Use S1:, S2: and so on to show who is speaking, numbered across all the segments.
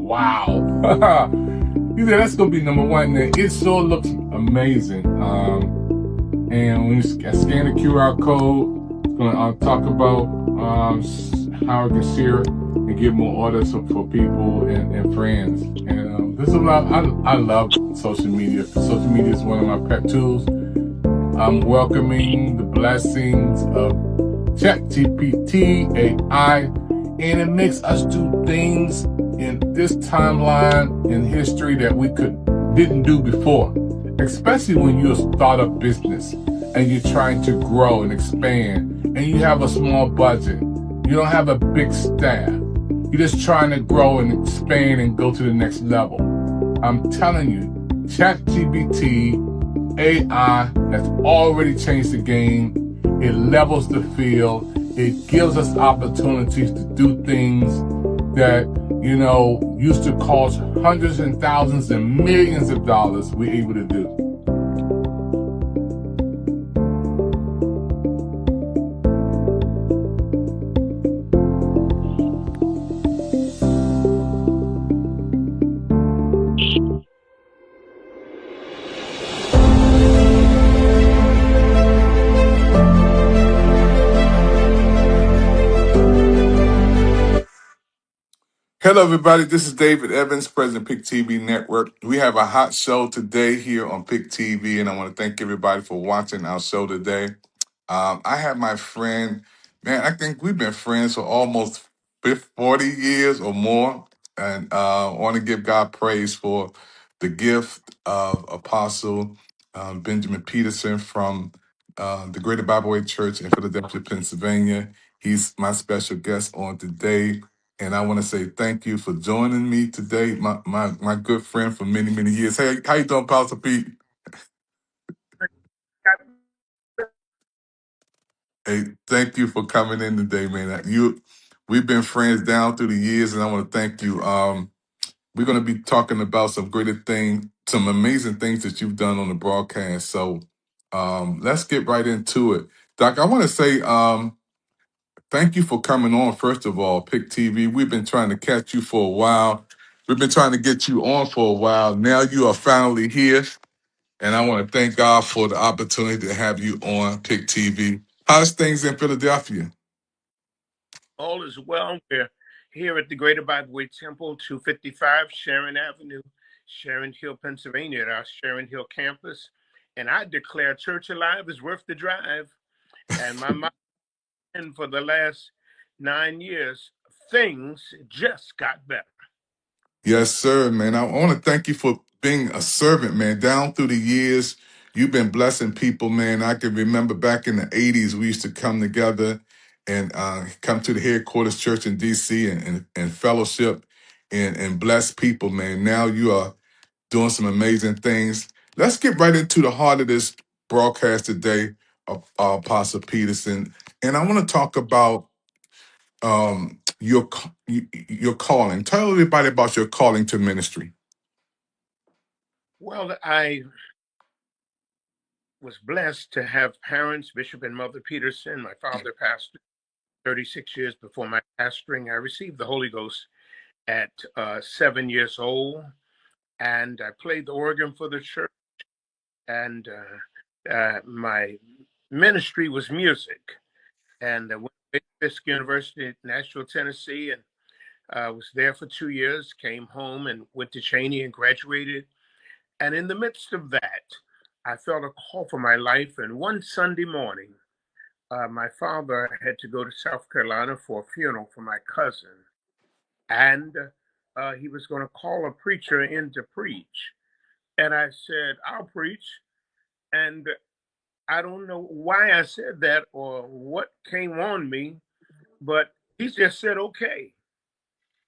S1: wow. He said that's gonna be number one. And it sure looks amazing. And when you scan the QR code, it's gonna talk about how I can share it and get more orders for people and friends. And this is what I love social media. Social media is one of my pet tools. I'm welcoming the blessings of ChatGPT, AI, and it makes us do things in this timeline in history that we didn't do before. Especially when you're a startup business and you're trying to grow and expand, and you have a small budget. You don't have a big staff. You're just trying to grow and expand and go to the next level. I'm telling you, ChatGPT, AI has already changed the game. It levels the field. It gives us opportunities to do things that, used to cost hundreds and thousands and millions of dollars. We're able to do. Hello, everybody. This is David Evans, President of Pick TV Network. We have a hot show today here on Pick TV, and I want to thank everybody for watching our show today. I have my friend, man, I think we've been friends for almost 40 years or more, and I want to give God praise for the gift of Apostle Benjamin Peterson from the Greater Bible Way Church in Philadelphia, Pennsylvania. He's my special guest on today. And I want to say thank you for joining me today, my good friend for many, many years. Hey, how you doing, Pastor Pete? Hey, thank you for coming in today, man. We've been friends down through the years, and I want to thank you. We're going to be talking about some greater things, some amazing things that you've done on the broadcast. So let's get right into it. Doc, I want to say thank you for coming on, first of all, Pick TV. We've been trying to catch you for a while. We've been trying to get you on for a while. Now you are finally here, and I want to thank God for the opportunity to have you on Pick TV. How's things in Philadelphia?
S2: All is well. We're here at the Greater Bible Way Temple, 255 Sharon Avenue, Sharon Hill, Pennsylvania, at our Sharon Hill campus. And I declare Church Alive is worth the drive. And my motto for the last 9 years, things just got better.
S1: Yes, sir, man. I want to thank you for being a servant, man. Down through the years, you've been blessing people, man. I can remember back in the 80s, we used to come together and come to the headquarters church in D.C. and fellowship and bless people, man. Now you are doing some amazing things. Let's get right into the heart of this broadcast today, Apostle Peterson. And I want to talk about your calling. Tell everybody about your calling to ministry.
S2: Well, I was blessed to have parents, Bishop and Mother Peterson. My father pastored 36 years before my pastoring. I received the Holy Ghost at 7 years old, and I played the organ for the church. And my ministry was music. And I went to Fisk University at Nashville, Tennessee, and was there for 2 years. Came home and went to Cheney and graduated. And in the midst of that, I felt a call for my life. And one Sunday morning, my father had to go to South Carolina for a funeral for my cousin, and he was going to call a preacher in to preach. And I said, "I'll preach." And I don't know why I said that or what came on me, but he just said, "Okay."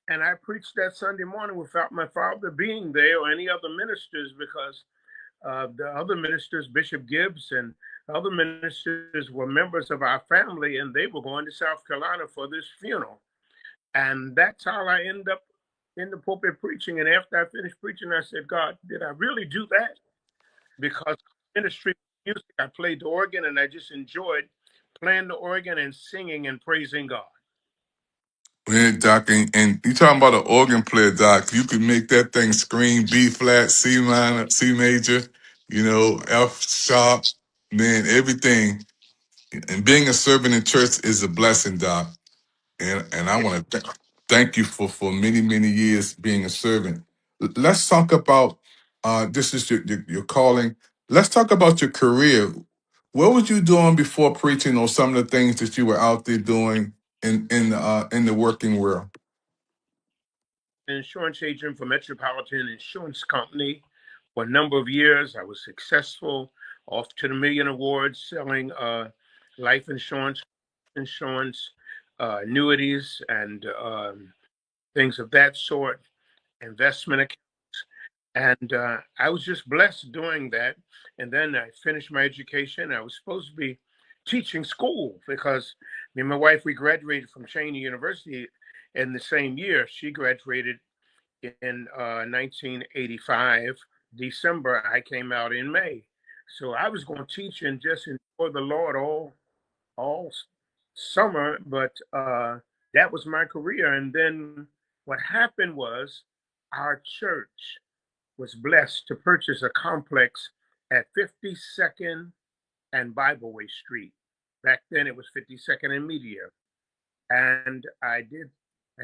S2: And I preached that Sunday morning without my father being there or any other ministers, because the other ministers, Bishop Gibbs and other ministers, were members of our family, and they were going to South Carolina for this funeral. And that's how I ended up in the pulpit preaching. And after I finished preaching, I said, "God, did I really do that?" Because ministry music, I played the organ, and I just enjoyed playing the organ and singing and praising God.
S1: Man, Doc, and you talking about an organ player, Doc? You can make that thing scream B flat, C minor, C major, F sharp, man, everything. And being a servant in church is a blessing, Doc. And I want to thank you for many many years being a servant. Let's talk about this is your calling. Let's talk about your career. What was you doing before preaching, or some of the things that you were out there doing in the working world?
S2: Insurance agent for Metropolitan Insurance Company for a number of years. I was successful, off to the Million Awards, selling life insurance, annuities, and things of that sort, investment accounts. And I was just blessed doing that. And then I finished my education. I was supposed to be teaching school because me and my wife, we graduated from Cheney University in the same year. She graduated in 1985, December. I came out in May. So I was going to teach and just enjoy the Lord all summer, but that was my career. And then what happened was our church was blessed to purchase a complex at 52nd and Bibleway Street. Back then it was 52nd and Media. And I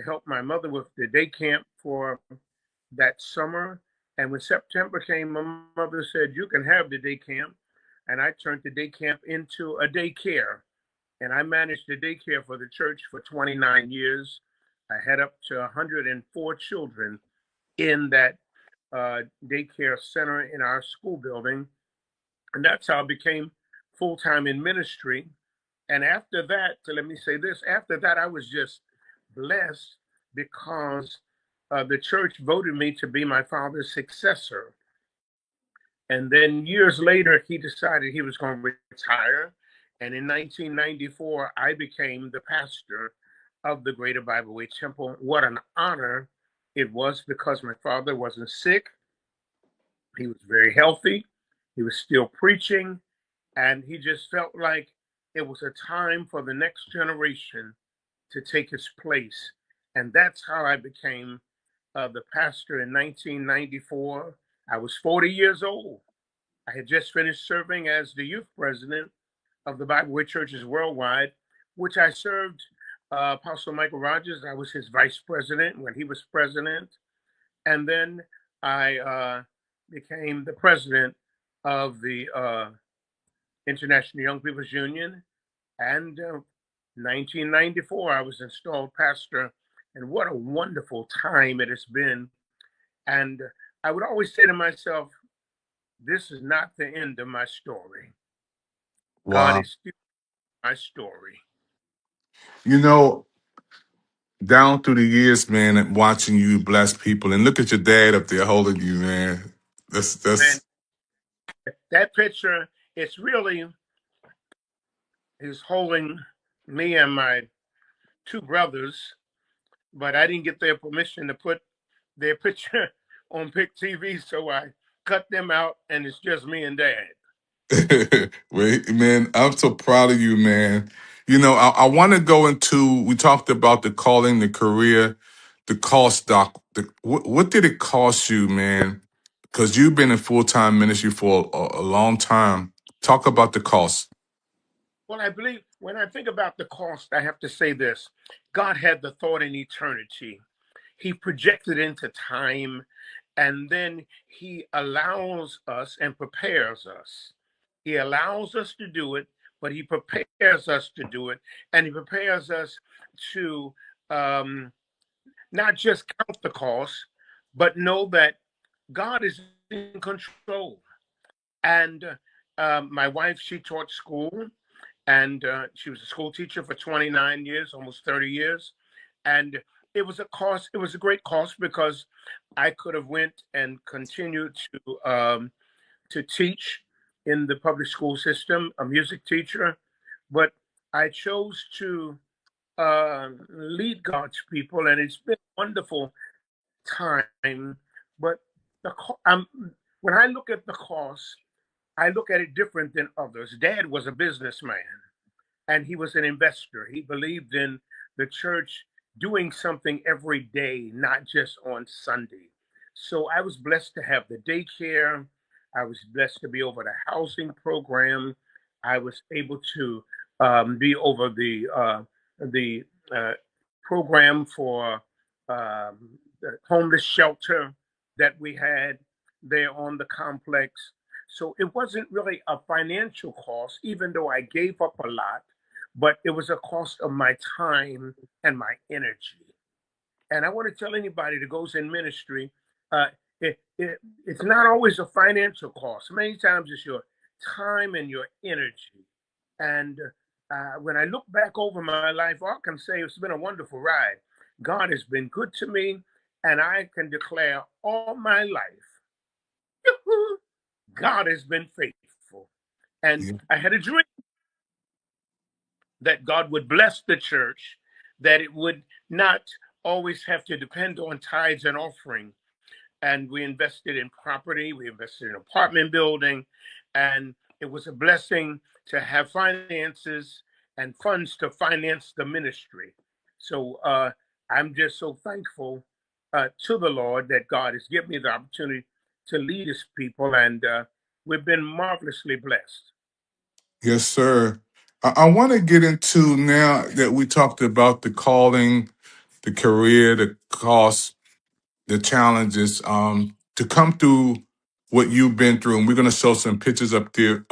S2: helped my mother with the day camp for that summer. And when September came, my mother said, "You can have the day camp." And I turned the day camp into a daycare. And I managed the daycare for the church for 29 years. I had up to 104 children in that daycare center in our school building. And that's how I became full time in ministry. And after that, so let me say this, after that, I was just blessed because the church voted me to be my father's successor. And then years later, he decided he was going to retire. And in 1994, I became the pastor of the Greater Bible Way Temple. What an honor it was, because my father wasn't sick. He was very healthy. He was still preaching. And he just felt like it was a time for the next generation to take his place. And that's how I became the pastor in 1994. I was 40 years old. I had just finished serving as the youth president of the Bible Way Churches Worldwide, which I served Apostle Michael Rogers. I was his vice president when he was president. And then I became the president of the International Young People's Union. And 1994, I was installed pastor. And what a wonderful time it has been. And I would always say to myself, this is not the end of my story. God
S1: Wow.
S2: is still my story.
S1: You know, down through the years, man, watching you bless people, and look at your dad up there holding you, man.
S2: And
S1: That's
S2: that picture, it's really, is holding me and my two brothers, but I didn't get their permission to put their picture on Pick TV, so I cut them out, and it's just me and Dad.
S1: Wait, man, I'm so proud of you, man. I want to go into. We talked about the calling, the career, the cost, Doc. What did it cost you, man? Because you've been in full time ministry for a long time. Talk about the cost.
S2: Well, I believe when I think about the cost, I have to say this: God had the thought in eternity. He projected into time, and then he allows us and prepares us. He allows us to do it, but he prepares us to do it, and he prepares us to um, not just count the cost, but know that God is in control. And my wife, she taught school, and she was a school teacher for 29 years, almost 30 years. And it was a cost. It was a great cost because I could have went and continued to teach in the public school system, a music teacher, but I chose to lead God's people, and it's been a wonderful time. But when I look at the cost, I look at it different than others. Dad was a businessman and he was an investor. He believed in the church doing something every day, not just on Sunday. So I was blessed to have the daycare. I was blessed to be over the housing program. I was able to be over the program for the homeless shelter that we had there on the complex. So it wasn't really a financial cost, even though I gave up a lot, but it was a cost of my time and my energy. And I want to tell anybody that goes in ministry, uh, it's not always a financial cost. Many times it's your time and your energy. And when I look back over my life, all I can say it's been a wonderful ride. God has been good to me, and I can declare all my life, God has been faithful. And
S1: Yeah.
S2: I had a dream that God would bless the church, that it would not always have to depend on tithes and offering. And we invested in property, we invested in apartment building, and it was a blessing to have finances and funds to finance the ministry. So I'm just so thankful to the Lord that God has given me the opportunity to lead His people, and we've been marvelously blessed.
S1: Yes, sir. I want to get into now that we talked about the calling, the career, the cost, the challenges, to come through what you've been through. And we're going to show some pictures up here.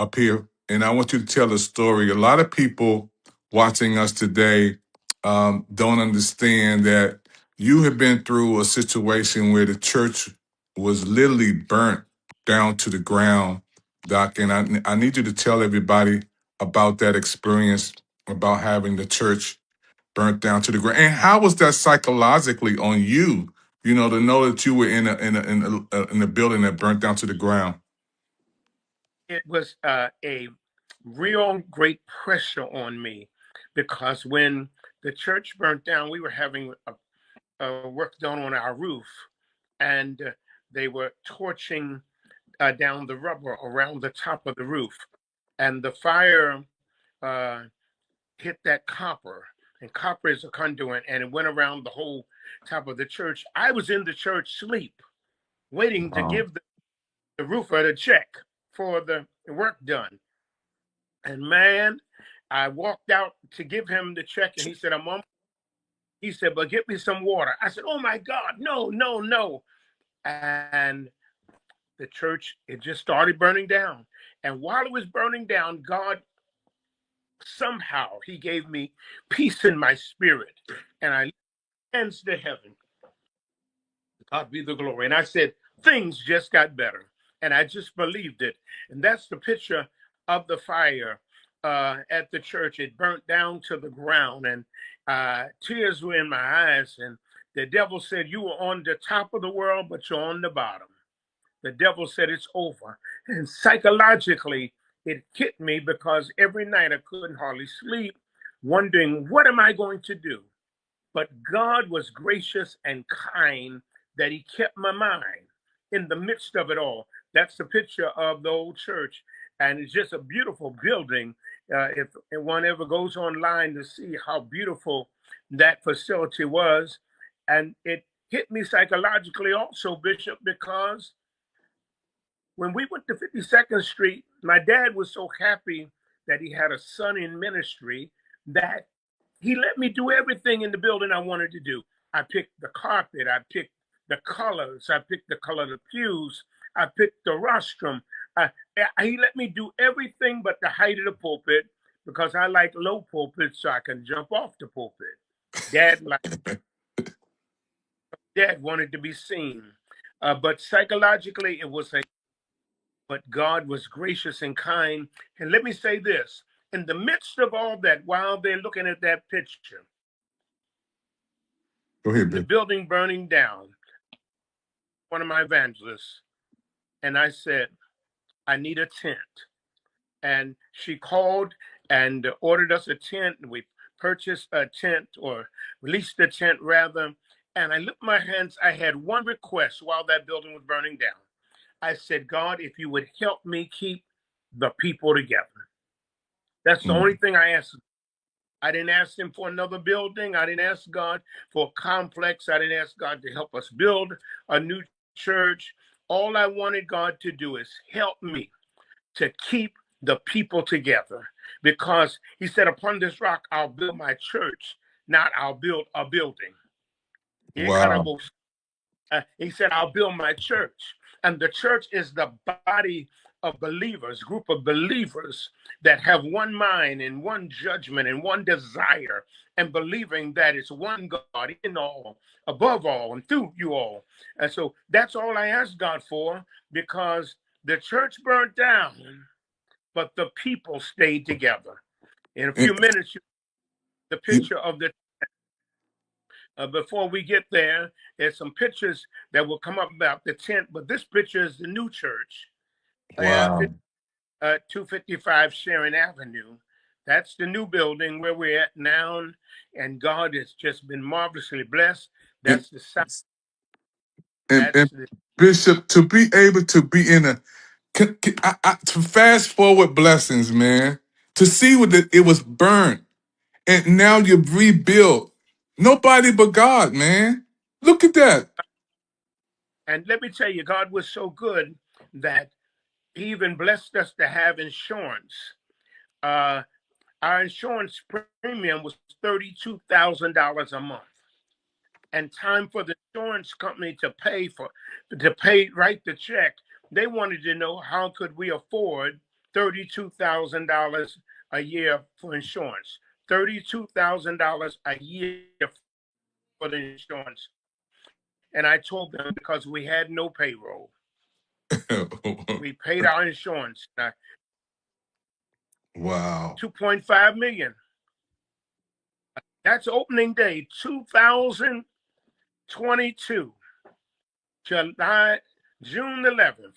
S1: And I want you to tell a story. A lot of people watching us today don't understand that you have been through a situation where the church was literally burnt down to the ground, Doc. And I need you to tell everybody about that experience, about having the church burnt down to the ground. And how was that psychologically on you? You know, to know that you were in a building that burnt down to the ground.
S2: It was a real great pressure on me because when the church burnt down, we were having work done on our roof, and they were torching down the rubber around the top of the roof, and the fire uh, hit that copper, and copper is a conduit, and it went around the whole top of the church. I was in the church sleep, waiting to
S1: Wow.
S2: give the roofer the check for the work done. And man, I walked out to give him the check, and he said, "I'm on." He said, "But get me some water." I said, "Oh my God, no, no, no!" And the church, it just started burning down. And while it was burning down, God somehow He gave me peace in my spirit, and I hands to heaven. God be the glory. And I said, things just got better. And I just believed it. And that's the picture of the fire at the church. It burnt down to the ground, and tears were in my eyes. And the devil said, "You were on the top of the world, but you're on the bottom." The devil said, "It's over." And psychologically, it hit me because every night I couldn't hardly sleep, wondering, what am I going to do? But God was gracious and kind that He kept my mind in the midst of it all. That's the picture of the old church. And it's just a beautiful building. If one ever goes online to see how beautiful that facility was. And it hit me psychologically also, Bishop, because when we went to 52nd Street, my dad was so happy that he had a son in ministry that he let me do everything in the building I wanted to do. I picked the carpet, I picked the colors, I picked the color of the pews, I picked the rostrum. He let me do everything but the height of the pulpit because I like low pulpit so I can jump off the pulpit. Dad like Dad wanted to be seen, but psychologically it was a. But God was gracious and kind. And let me say this: in the midst of all that, while they're looking at that picture,
S1: Go ahead,
S2: the
S1: Ben.
S2: building burning down, one of my evangelists, and I said, "I need a tent." And she called and ordered us a tent. And we purchased a tent, or released a tent rather. And I lifted my hands. I had one request while that building was burning down. I said, "God, if you would help me keep the people together." That's the only
S1: Mm.
S2: thing I asked. I didn't ask him for another building. I didn't ask God for a complex. I didn't ask God to help us build a new church. All I wanted God to do is help me to keep the people together, because he said, upon this rock, I'll build my church, not I'll build a building.
S1: Wow.
S2: He said, I'll build my church. And the church is the body of believers, group of believers that have one mind and one judgment and one desire, and believing that it's one God in all, above all, and through you all. And so that's all I asked God for, because the church burnt down, but the people stayed together. In a few
S1: And,
S2: minutes, the picture of the before we get there, there's some pictures that will come up about the tent, but this picture is the new church at
S1: wow.
S2: 255 Sharon Avenue. That's the new building where we're at now, and God has just been marvelously blessed.
S1: And,
S2: That's the site.
S1: and
S2: That's the
S1: Bishop, to be able to be in a to fast forward blessings, man, to see what it was burnt and now you've rebuilt. Nobody but God, man. Look at that.
S2: and let me tell you, God was so good that He even blessed us to have insurance. Uh, our insurance premium was $32,000 a month, and time for the insurance company write the check. They wanted to know how could we afford $32,000 a year for insurance. $32,000 a year for the insurance. And I told them, because we had no payroll. We paid our insurance.
S1: Wow.
S2: 2.5 million. That's opening day 2022. July, June 11th,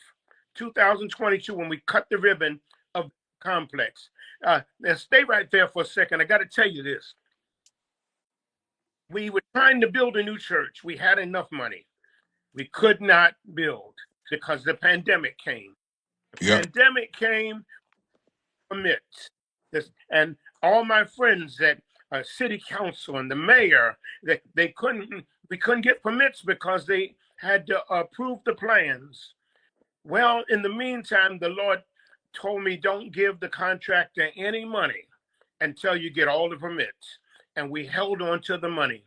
S2: 2022, when we cut the ribbon of the complex. Now stay right there for a second. I got to tell you this. We were trying to build a new church. We had enough money. We could not build because the pandemic came. The
S1: Yep.
S2: pandemic came amidst this, and all my friends that city council and the mayor, they couldn't. We couldn't get permits because they had to approve the plans. Well, in the meantime, the Lord told me, don't give the contractor any money until you get all the permits. And we held on to the money.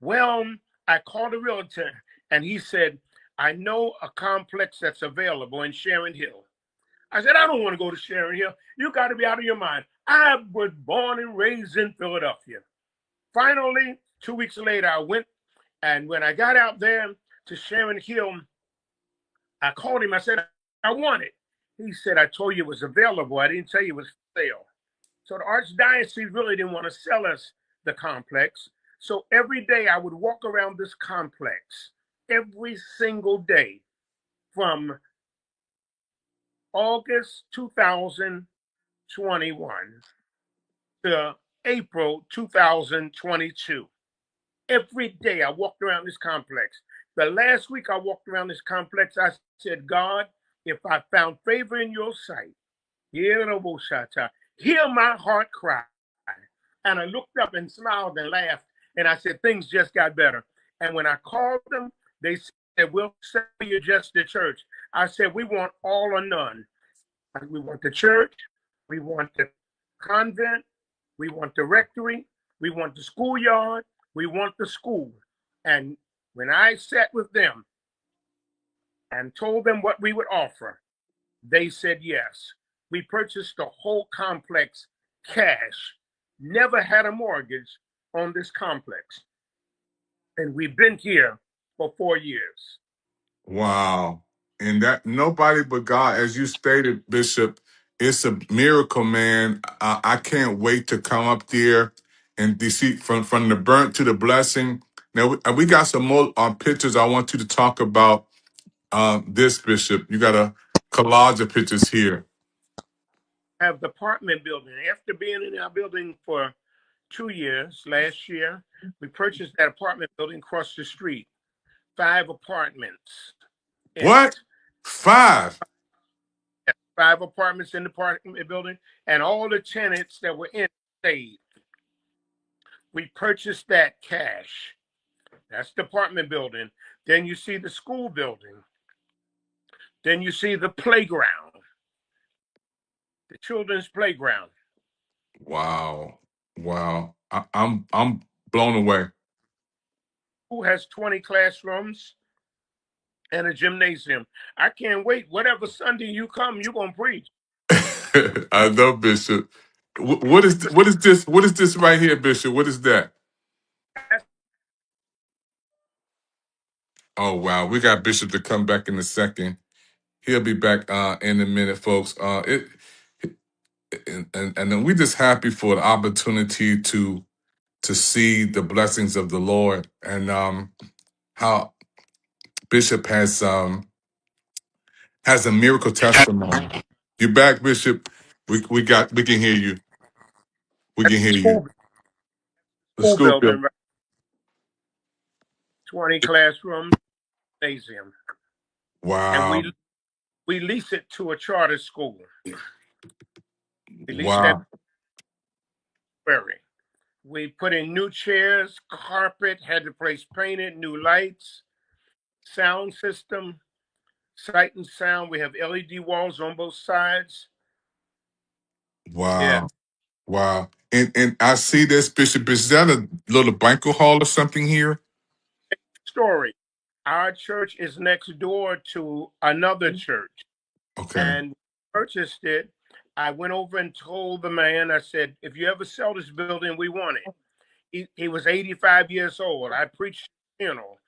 S2: Well, I called a realtor and he said, I know a complex that's available in Sharon Hill. I said, I don't want to go to Sharon Hill. You got to be out of your mind. I was born and raised in Philadelphia. Finally, 2 weeks later, I went, and when I got out there to Sharon Hill, I called him. I said, I want it. He said, I told you it was available. I didn't tell you it was for sale. So the Archdiocese really didn't want to sell us the complex. So every day I would walk around this complex every single day from August 2021 to April 2022. Every day I walked around this complex. The last week I walked around this complex, I said, God, if I found favor in your sight, hear my heart cry. And I looked up and smiled and laughed. And I said, things just got better. And when I called them, they said, we'll sell you just the church. I said, we want all or none. We want the church. We want the convent. We want the rectory. We want the schoolyard. We want the school. And when I sat with them and told them what we would offer, they said yes. We purchased the whole complex cash, never had a mortgage on this complex. And we've been here for 4 years.
S1: Wow. And that nobody but God, as you stated, Bishop, it's a miracle, man. I can't wait to come up there and to see from the burnt to the blessing. Now, we got some more pictures I want you to talk about this, Bishop. You got a collage of pictures here.
S2: Have the apartment building. After being in our building for 2 years, last year, we purchased that apartment building across the street. 5 apartments in
S1: What?
S2: it.
S1: 5?
S2: 5 apartments in the apartment building, and all the tenants that were in it stayed. We purchased that cash. That's the apartment building. Then you see the school building. Then you see the playground, the children's playground.
S1: Wow. Wow. I'm blown away.
S2: Who has 20 classrooms and a gymnasium? I can't wait. Whatever Sunday you come, you're gonna preach.
S1: I know, Bishop. What is this right here, Bishop? What is that? Oh wow, we got Bishop to come back in a second. He'll be back in a minute, folks. And then we just happy for the opportunity to see the blessings of the Lord and how Bishop has a miracle testimony. You back, Bishop? We can hear you. We
S2: That's
S1: can
S2: the
S1: hear you. The
S2: school
S1: school bill.
S2: building, right? 20 classrooms, gymnasium, and
S1: Wow.
S2: we lease it to a charter school. We lease it at
S1: Wow.
S2: Berry. We put in new chairs, carpet, had the place painted, new lights, sound system, sight and sound. We have LED walls on both sides. Yeah,
S1: Wow. Wow. And I see this, Bishop. Is that a little banquet hall or something here?
S2: story. Our church is next door to another church,
S1: Okay.
S2: and purchased it. I went over and told the man, I said, if you ever sell this building, we want it. He was 85 years old. I preached a funeral,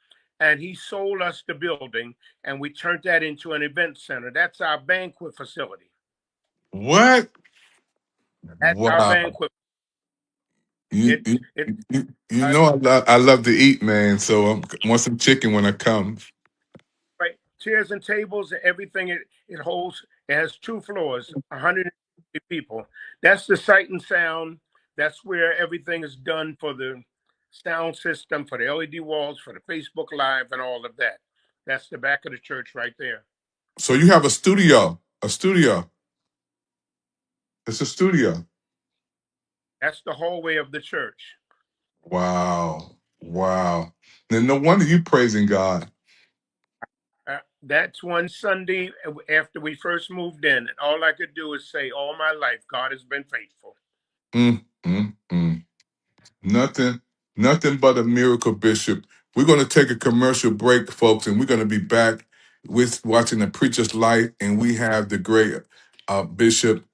S2: and he sold us the building, and we turned that into an event center. That's our banquet facility.
S1: What?
S2: That's our
S1: Wow.
S2: banquet.
S1: You
S2: It
S1: you,
S2: it
S1: you
S2: uh,
S1: know I love to eat, man. So I want some chicken when I come.
S2: right, chairs and tables and everything. It holds. It has 2 floors, 150 people. That's the sight and sound. That's where everything is done for the sound system, for the LED walls, for the Facebook Live, and all of that. That's the back of the church right there.
S1: So you have a studio. A studio. It's a studio.
S2: That's the hallway of the church.
S1: Wow. Wow. Then no wonder you praising God.
S2: That's one Sunday after we first moved in. And all I could do is say, all my life, God has been faithful.
S1: Mm. Nothing, nothing but a miracle, Bishop. We're going to take a commercial break, folks, and we're going to be back with watching the preacher's life. And we have the great Bishop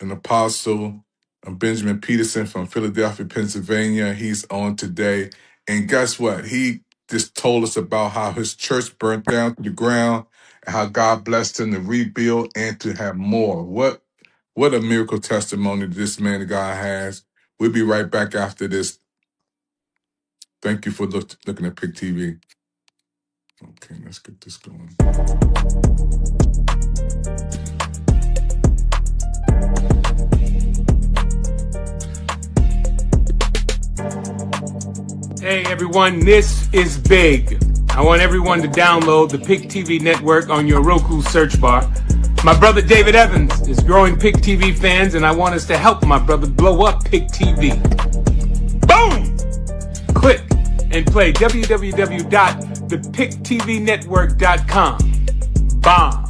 S1: and Apostle Benjamin Peterson from Philadelphia, Pennsylvania. He's on today. And guess what? He just told us about how his church burnt down to the ground and how God blessed him to rebuild and to have more. What a miracle testimony this man of God has. We'll be right back after this. Thank you for looking at Pick TV. Okay, let's get this going.
S3: Hey everyone, this is big. I want everyone to download the Pick TV network on your Roku search bar. My brother David Evans is growing Pick TV fans, and I want us to help my brother blow up Pick TV. Boom! Click and play www.thepicktvnetwork.com. Bomb.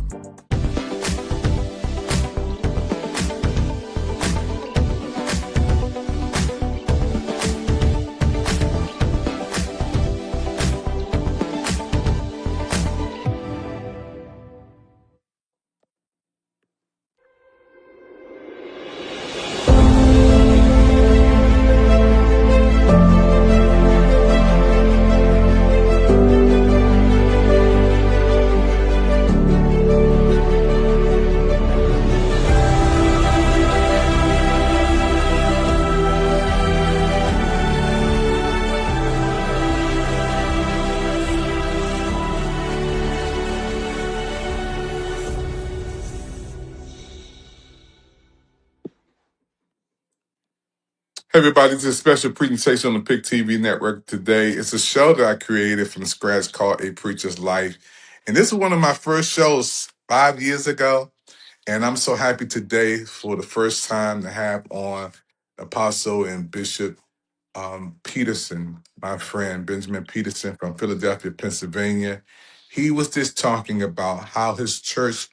S1: Hey everybody, this is a special presentation on the Pick TV network today. It's a show that I created from scratch called A Preacher's Life. And this is one of my first shows 5 years ago. And I'm so happy today for the first time to have on Apostle and Bishop Peterson, my friend Benjamin Peterson from Philadelphia, Pennsylvania. He was just talking about how his church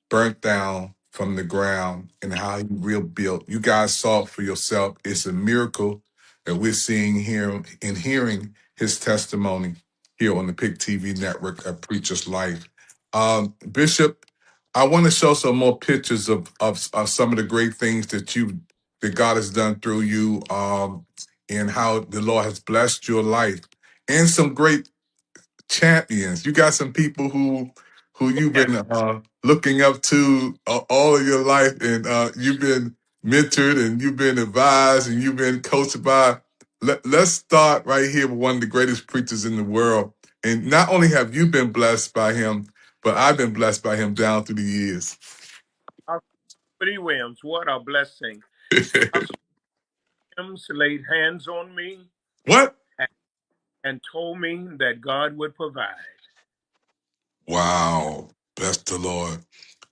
S1: burnt down from the ground and how he rebuilt. You guys saw it for yourself. It's a miracle that we're seeing here and hearing his testimony here on the PIC TV network, A Preacher's Life. Bishop, I want to show some more pictures of some of the great things that God has done through you, and how the Lord has blessed your life, and some great champions. You got some people who you've
S2: Yes.
S1: been looking up to all of your life, and you've been mentored and you've been advised and you've been coached by. Let's start right here with one of the greatest preachers in the world. And not only have you been blessed by him, but I've been blessed by him down through the years.
S2: Woody Williams, what a blessing. Apostle Williams laid hands on me
S1: What?
S2: and told me that God would provide.
S1: Wow. Bless the Lord.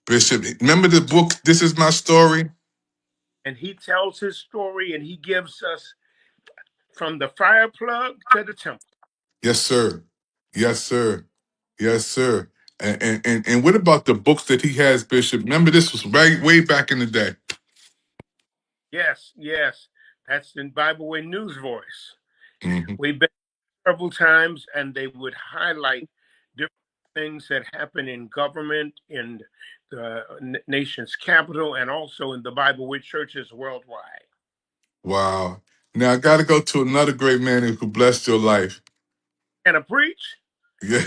S1: Bishop, remember the book, This Is My Story?
S2: And he tells his story and he gives us from the fire plug to the temple.
S1: Yes, sir. Yes, sir. Yes, sir. And what about the books that he has, Bishop? Remember, this was way back in the day.
S2: Yes, yes. That's in Bible Way News Voice.
S1: Hmm.
S2: We've been several times and they would highlight different things that happen in government, in the nation's capital, and also in the Bible Way churches worldwide.
S1: Wow. Now I got to go to another great man who blessed your life.
S2: And a preach
S1: Yeah.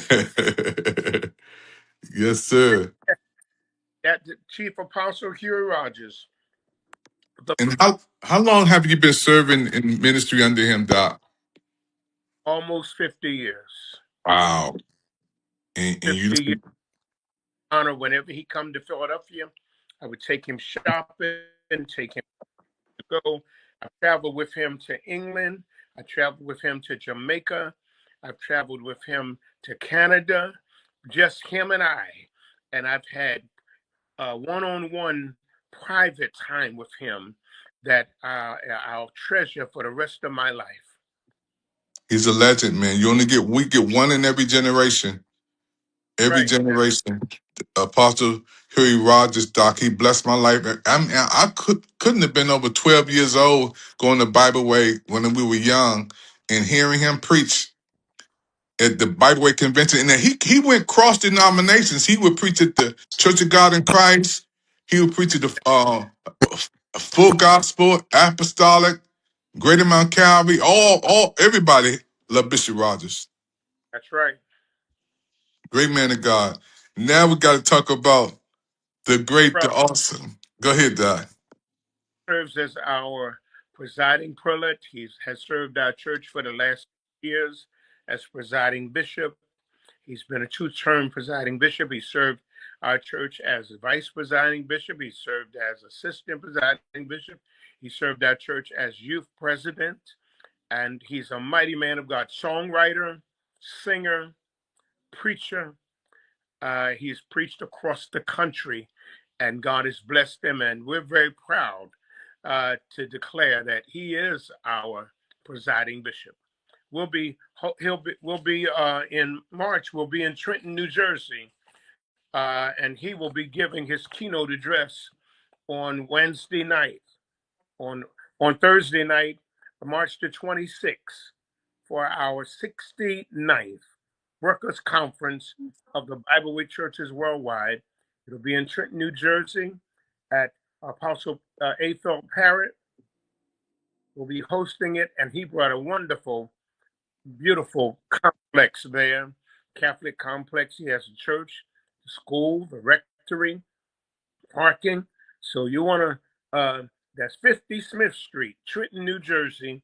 S1: Yes, sir.
S2: that Chief Apostle Huey Rogers, the
S1: And how long have you been serving in ministry under him, Doc?
S2: almost 50 years.
S1: Wow. And you
S2: 50 years honor whenever he come to Philadelphia. I would take him shopping, take him to go. I traveled with him to England. I traveled with him to Jamaica. I've traveled with him to Canada, just him and I. And I've had one-on-one private time with him that I'll treasure for the rest of my life.
S1: he's a legend, man. We get one in every generation. Every
S2: Right.
S1: generation. Apostle Huey Rogers, Doc, he blessed my life. I couldn't have been over 12 years old going the Bible Way when we were young and hearing him preach at the Bible Way convention. And then he went cross denominations. He would preach at the Church of God in Christ. He would preach at the full gospel, apostolic, Greater Mount Calvary. Everybody loved Bishop Rogers.
S2: That's right.
S1: Great man of God. Now we got to talk about the great, the
S2: Brother
S1: awesome. Go ahead, Doc.
S2: serves as our presiding prelate. He has served our church for the last years as presiding bishop. He's been a two-term presiding bishop. He served our church as vice presiding bishop. He served as assistant presiding bishop. He served our church as youth president. And he's a mighty man of God, songwriter, singer, preacher. He's preached across the country, and God has blessed him. And we're very proud to declare that he is our presiding bishop. We'll be in March. We'll be in Trenton, New Jersey, and he will be giving his keynote address on Wednesday night, on Thursday night, March the 26th, for our 69th Workers Conference of the Bible Way Churches Worldwide. It'll be in Trenton, New Jersey, at Apostle A. Phil Parrott will be hosting it, and he brought a wonderful, beautiful complex there, Catholic complex. He has a church, the school, the rectory, parking. So you want to, that's 50 Smith Street, Trenton, New Jersey,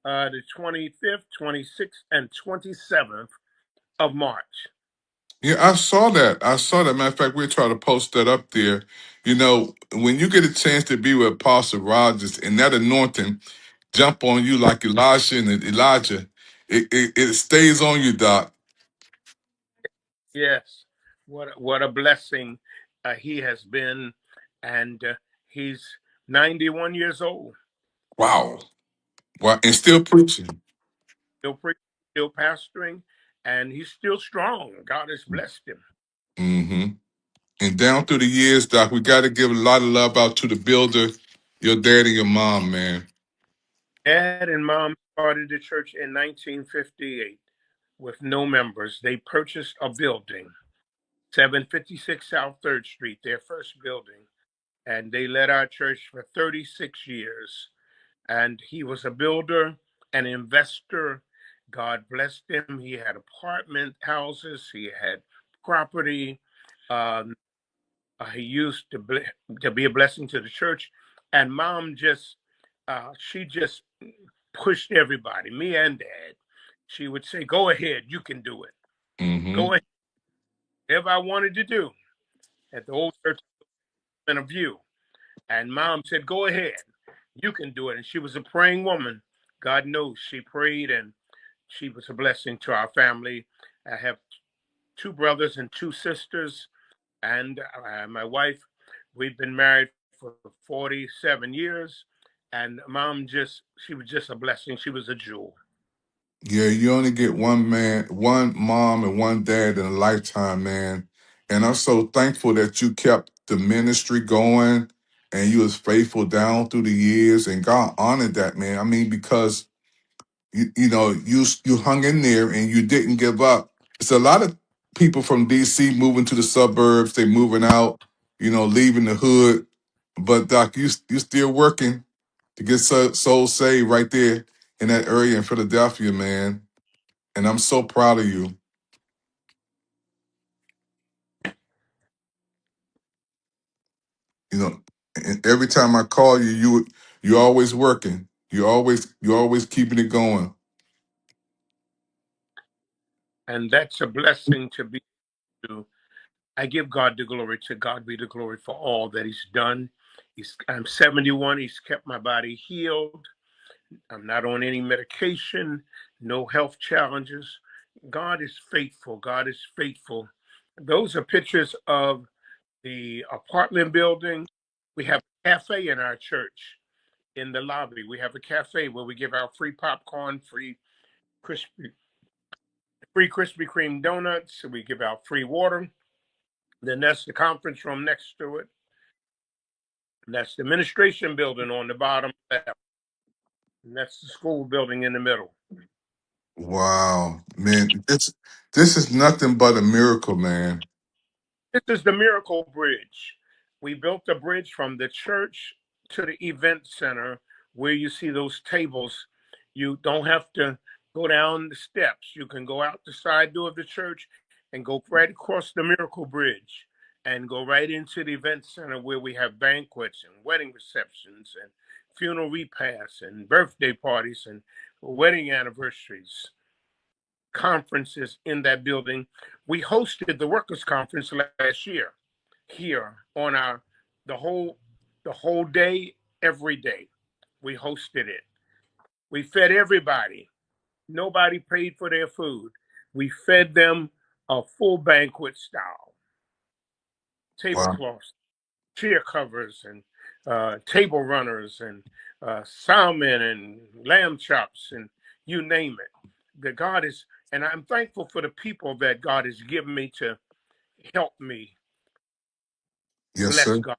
S2: the 25th, 26th, and 27th of March.
S1: Yeah, I saw that. I saw that. Matter of fact, we're trying to post that up there. You know, when you get a chance to be with Apostle Rogers and that anointing jump on you like Elisha and Elijah, it stays on you, Doc.
S2: Yes, what a blessing he has been, and he's 91 years old.
S1: Wow. Wow, and still preaching.
S2: Still preaching, still pastoring, and he's still strong. God has blessed him.
S1: Mm-hmm. And down through the years, Doc, we got to give a lot of love out to the builder, your dad and your mom, man.
S2: Dad and mom started the church in 1958 with no members. They purchased a building, 756 South 3rd Street, their first building, and they led our church for 36 years. And he was a builder, an investor. God blessed him. He had apartment houses, he had property. Um, he used to be a blessing to the church. And mom she just pushed everybody, me and dad. She would say, "Go ahead, you can do it.
S1: Mm-hmm.
S2: Go ahead, whatever I wanted to do." At the old church in a view, and mom said, "Go ahead, you can do it." And she was a praying woman. God knows she prayed, and she was a blessing to our family. I have two brothers and two sisters, and my wife. We've been married for 47 years, and she was just a blessing. She was a jewel.
S1: Yeah, you only get one man, one mom, and one dad in a lifetime, man. And I'm so thankful that you kept the ministry going and you was faithful down through the years, and God honored that, man. I mean, because you hung in there and you didn't give up. It's a lot of people from DC moving to the suburbs, they moving out, leaving the hood. But Doc, you still working to get souls saved right there in that area in Philadelphia, man. And I'm so proud of you. You know, and every time I call you, you're always working. You're always keeping it going.
S2: And that's a blessing to be to. I give God the glory. To God be the glory for all that He's done. I'm 71. He's kept my body healed. I'm not on any medication, no health challenges. God is faithful. God is faithful. Those are pictures of the apartment building. We have a cafe in our church in the lobby. We have a cafe where we give out free popcorn, crispy, free Krispy Kreme donuts. We give out free water. Then that's the conference room next to it. That's the administration building on the bottom left. And that's the school building in the middle.
S1: Wow, man, this is nothing but a miracle, man.
S2: This is the Miracle Bridge. We built the bridge from the church to the event center where you see those tables. You don't have to go down the steps. You can go out the side door of the church and go right across the Miracle Bridge and go right into the event center where we have banquets and wedding receptions and funeral repasts and birthday parties and wedding anniversaries, conferences in that building. We hosted the workers' conference last year here on our the whole the whole day, every day. We hosted it. We fed everybody. Nobody paid for their food. We fed them a full banquet style,
S1: Wow.
S2: tablecloths, chair covers, and table runners, and salmon and lamb chops, and you name it. The God is, and I'm thankful for the people that God has given me to help me
S1: Yes,
S2: bless
S1: sir.
S2: God.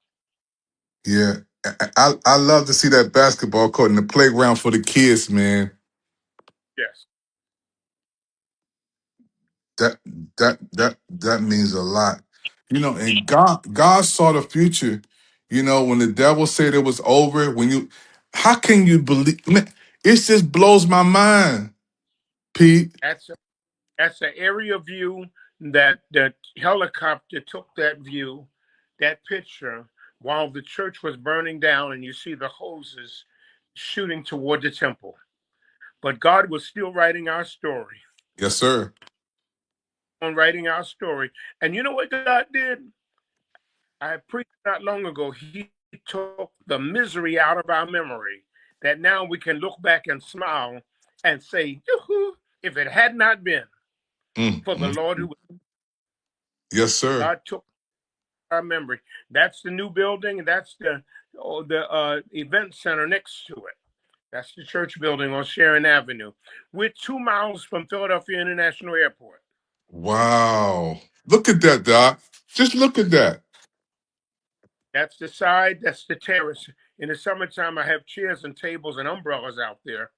S1: Yeah. I love to see that basketball court in the playground for the kids, man.
S2: Yes,
S1: That that means a lot. And God saw the future. When the devil said it was over, how can you believe, man, it just blows my mind, Pete.
S2: that's That's an area view that helicopter took that view, that picture, while the church was burning down, and you see the hoses shooting toward the temple. But God was still writing our story,
S1: Yes, sir.
S2: on writing our story. And you know what God did? I preached not long ago. He took the misery out of our memory, that now we can look back and smile and say, yoo-hoo, if it had not been for the
S1: Mm.
S2: Lord who
S1: Yes, sir.
S2: God took our memory. That's the new building, and that's the event center next to it. That's the church building on Sharon Avenue. We're 2 miles from Philadelphia International Airport.
S1: Wow. Look at that, Doc. Just look at that.
S2: That's the side, that's the terrace. In the summertime, I have chairs and tables and umbrellas out there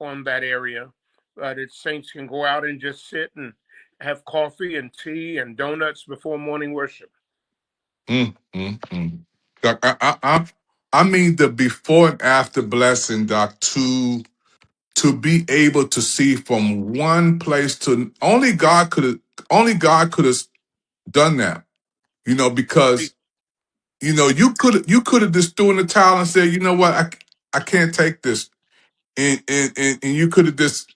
S2: on that area that saints can go out and just sit and have coffee and tea and donuts before morning worship.
S1: Mm. Doc, I mean the before and after blessing, Doc, to be able to see from one place to only God could have done that. Because you could have just threw in the towel and said, you know what, I can't take this. And you could have just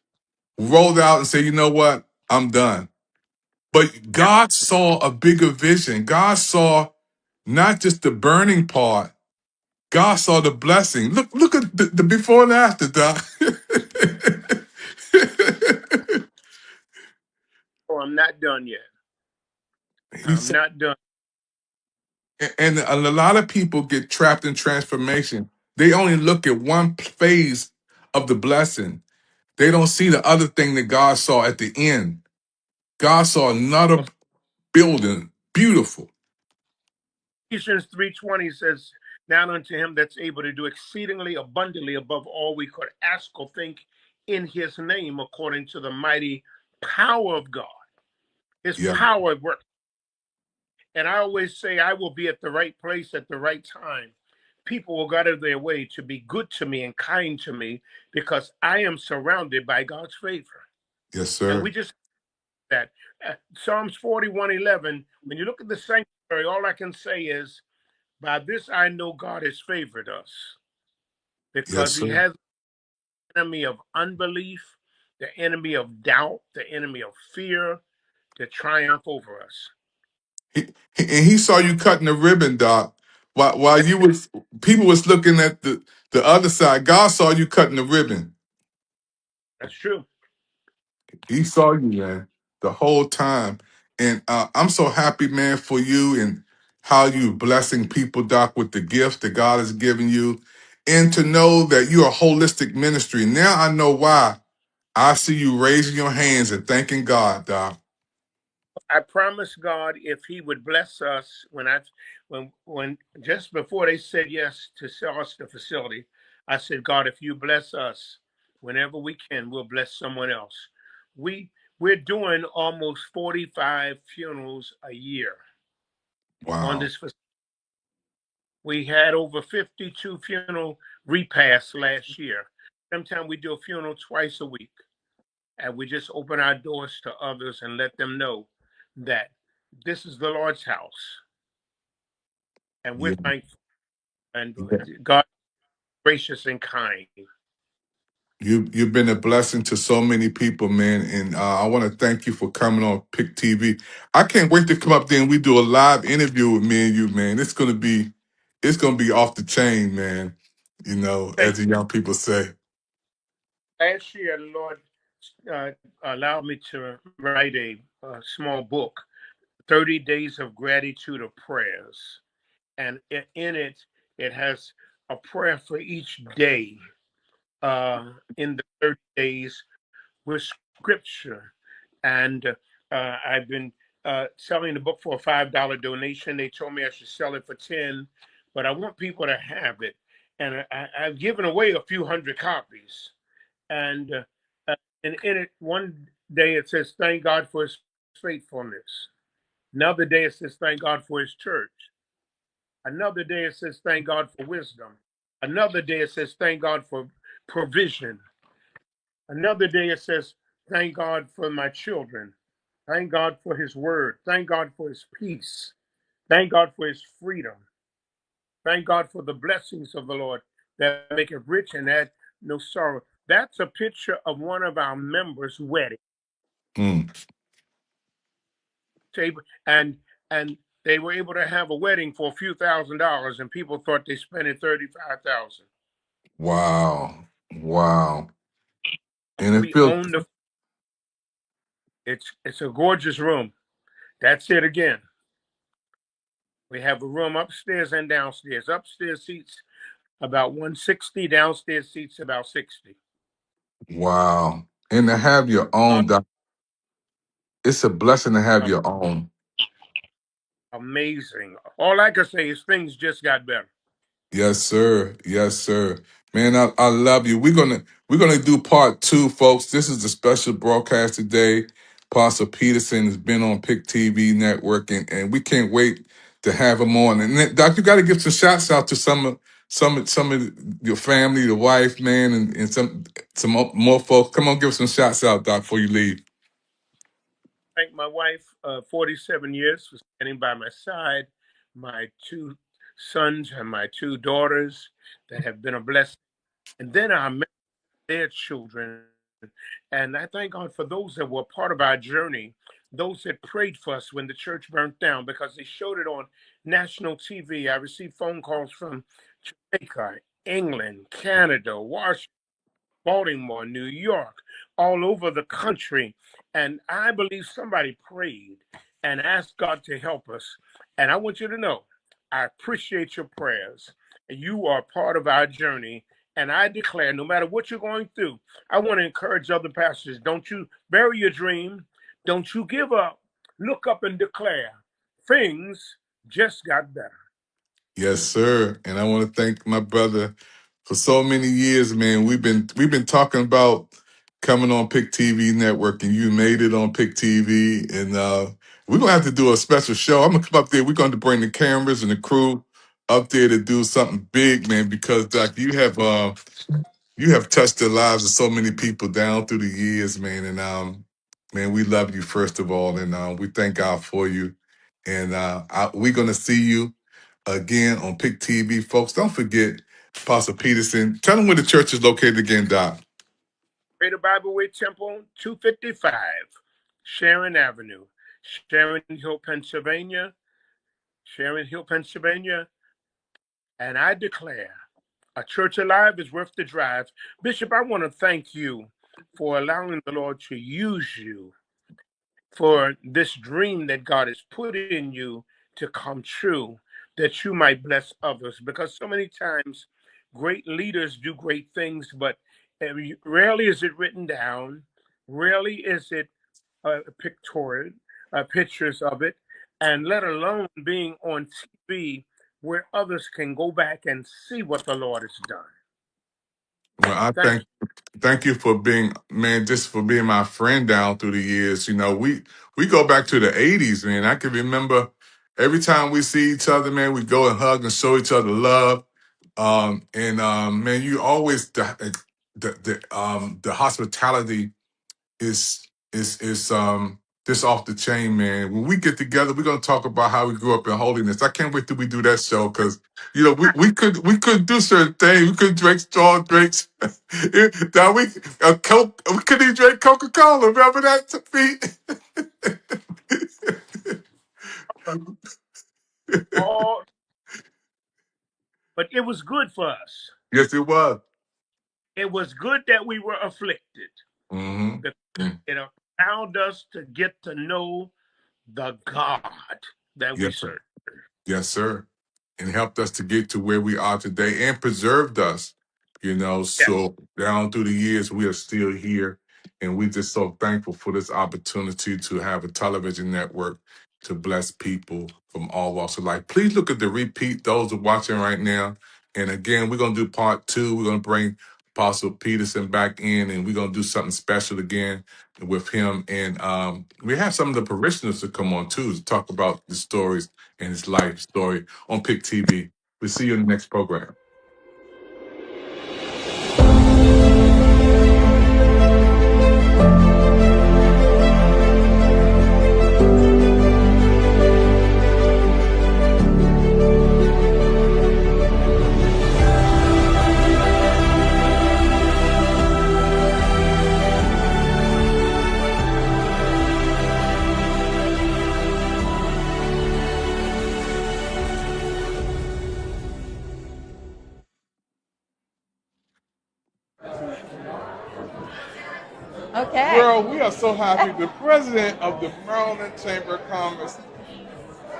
S1: rolled out and said, you know what, I'm done. But
S2: Yeah.
S1: God saw a bigger vision. God saw not just the burning part. God saw the blessing. Look at the before and after, Doc.
S2: Oh, I'm not done yet.
S1: He
S2: I'm
S1: saw,
S2: not done.
S1: and a lot of people get trapped in transformation. They only look at one phase of the blessing. They don't see the other thing that God saw at the end. God saw another
S2: Well,
S1: building, beautiful.
S2: Ephesians 3:20 says, now unto him that's able to do exceedingly abundantly above all we could ask or think in his name, according to the mighty power of God. His
S1: Yeah,
S2: power at work. And I always say, I will be at the right place at the right time. People will go out of their way to be good to me and kind to me because I am surrounded by God's favor.
S1: yes,
S2: And
S1: sir.
S2: we just that Psalms 41:11. When you look at the sanctuary, all I can say is, by this I know God has favored us
S1: Yes,
S2: because He
S1: sir.
S2: has the enemy of unbelief, the enemy of doubt, the enemy of fear to triumph over us.
S1: And he saw you cutting the ribbon, Doc. While you was people was looking at the other side. God saw you cutting the ribbon.
S2: That's true.
S1: He saw you, man, the whole time. And I'm so happy, man, for you and how you blessing people, Doc, with the gifts that God has given you. And to know that you're a holistic ministry. Now I know why. I see you raising your hands and thanking God, Doc.
S2: I promised God if He would bless us when just before they said yes to sell us the facility, I said, God, if you bless us, whenever we can, we'll bless someone else. We we're doing almost 45 funerals a year on
S1: Wow.
S2: this facility. We had over 52 funeral repasts last year. Sometimes we do a funeral twice a week, and we just open our doors to others and let them know that this is the Lord's house, and we're
S1: Yeah.
S2: thankful. And
S1: Yeah.
S2: God is gracious and kind.
S1: You've been a blessing to so many people, man, and I want to thank you for coming on Pick TV. I can't wait to come up there and we do a live interview with me and you, man. It's gonna be off the chain, man.
S2: Thank
S1: As the
S2: you.
S1: young people say.
S2: Last year, the Lord uh, allowed me to write a small book, 30 Days of Gratitude of Prayers. And in it, it has a prayer for each day in the 30 days with scripture. And I've been selling the book for a $5 donation. They told me I should sell it for 10, but I want people to have it. And I've given away a few hundred copies. And and in it, one day it says, "Thank God for His faithfulness." Another day it says, "Thank God for His church." Another day it says, "Thank God for wisdom." Another day it says, "Thank God for provision." Another day it says, "Thank God for my children." Thank God for His word. Thank God for His peace. Thank God for His freedom. Thank God for the blessings of the Lord that make it rich and add no sorrow. That's a picture of one of our members' wedding
S1: Mm,
S2: table, and they were able to have a wedding for a few $1,000s, and people thought they spent it 35,000.
S1: wow. Wow. And it
S2: We
S1: feels
S2: own the. It's a gorgeous room. That's it again. We have a room upstairs and downstairs. Upstairs seats about 160. Downstairs seats about 60.
S1: Wow. And to have your
S2: Uh,
S1: own, it's a blessing to have
S2: uh,
S1: your own.
S2: Amazing. All I can say is things just got better.
S1: Yes, sir. Yes, sir. Man, I love you. We're gonna do part two, folks. This is a special broadcast today. Pastor Peterson has been on Pick TV Network, and we can't wait to have him on. And then, Doc, you got to give some shots out to some of your family, the wife, man, and some more folks. Come on, give some shots out, Doc, before you leave.
S2: Thank my wife, 47 years, for standing by my side, my two sons and my two daughters that have been a blessing. And then I met their children. And I thank God for those that were part of our journey, those that prayed for us when the church burnt down because they showed it on national TV. I received phone calls from Jamaica, England, Canada, Washington, Baltimore, New York, all over the country. And I believe somebody prayed and asked God to help us. And I want you to know, I appreciate your prayers. You are part of our journey. And I declare, no matter what you're going through, I want to encourage other pastors. Don't you bury your dream. Don't you give up. Look up and declare things just got better.
S1: Yes, sir. And I want to thank my brother for so many years, man. We've been talking about coming on Pick TV Network, and you made it on Pick TV. And we're gonna have to do a special show. I'm gonna come up there. We're going to bring the cameras and the crew up there to do something big, man. Because Doc, you have touched the lives of so many people down through the years, man. And man, we love you first of all, and we thank God for you. And we're gonna see you again on Pick TV, folks. Don't forget Pastor Peterson. Tell them where the church is located again, Doc.
S2: Greater Bible Way Temple, 255 Sharon Avenue, Sharon Hill, Pennsylvania, Sharon Hill, Pennsylvania. And I declare a church alive is worth the drive. Bishop, I want to thank you for allowing the Lord to use you for this dream that God has put in you to come true, that you might bless others. Because so many times great leaders do great things, but rarely is it written down, rarely is it pictorial, pictures of it, and let alone being on TV where others can go back and see what the Lord has done.
S1: Well, I
S2: Thank
S1: thank you for being, man, just for being my friend down through the years. You know, we go back to the '80s, man. I can remember every time we see each other, man, we go and hug and show each other love. And man, you always the hospitality is this off the chain, man. When we get together, we're gonna talk about how we grew up in holiness. I can't wait till we do that show because we couldn't do certain things. We couldn't drink strong drinks. Now we couldn't even drink Coca Cola. Remember that, Pete?
S2: you all, but it was good for us.
S1: Yes, it was.
S2: It was good that we were afflicted.
S1: Mm-hmm.
S2: It allowed us to get to know the God that we
S1: Yes, sir.
S2: serve.
S1: Yes, sir. And helped us to get to where we are today and preserved us,
S2: Yes,
S1: so down through the years, we are still here. And we're just so thankful for this opportunity to have a television network to bless people from all walks of life. Please look at the repeat, those who are watching right now. And again, we're going to do part two. We're going to bring Apostle Peterson back in, and we're going to do something special again with him. And we have some of the parishioners to come on too to talk about the stories and his life story on Pick TV. We'll see you in the next program.
S4: Okay.
S1: Girl, we are so happy. The president of the Maryland Chamber of Commerce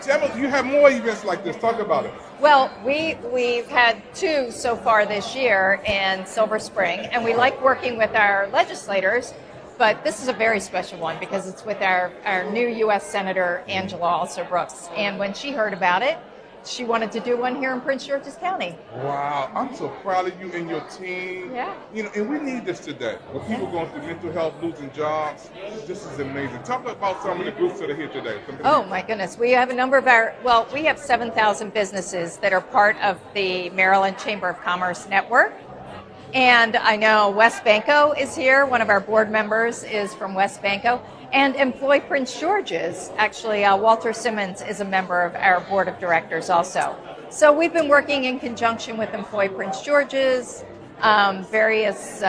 S1: Tell me, you have more events like this. Talk about it.
S4: Well, we've had 2 so far this year in Silver Spring, and we like working with our legislators, but this is a very special one because it's with our new U.S. Senator Angela Also Brooks. And when she heard about it, she wanted to do one here in Prince George's County.
S1: Wow, I'm so proud of you and your team.
S4: Yeah.
S1: You know, and we need this today. With people going through mental health, losing jobs, this is amazing. Talk about some of the groups that are here today.
S4: Oh my goodness, we have a number of we have 7,000 businesses that are part of the Maryland Chamber of Commerce network. And I know West Banco is here. One of our board members is from West Banco. And Employ Prince George's, actually, Walter Simmons is a member of our board of directors also. So we've been working in conjunction with Employ Prince George's, various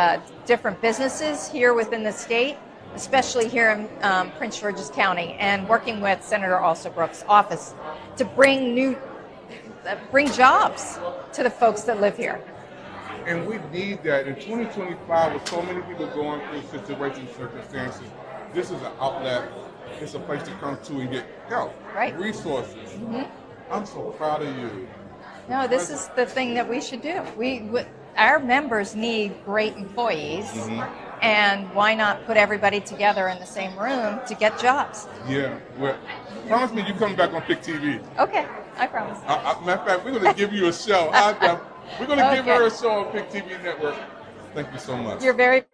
S4: different businesses here within the state, especially here in Prince George's County, and working with Senator Also Brooks' office to bring jobs to the folks that live here.
S1: And we need that. In 2025, with so many people going through situations, circumstances, this is an outlet. It's a place to come to and get help,
S4: right,
S1: resources. Mm-hmm. I'm so proud of you.
S4: No, this is the thing that we should do. Our members need great employees, mm-hmm. and why not put everybody together in the same room to get jobs?
S1: Yeah. Well, promise me you come back on PIC TV.
S4: Okay, I promise.
S1: Matter of fact, we're going to give you a show. We're going to give her a show on PIC TV Network. Thank you so much.
S4: You're very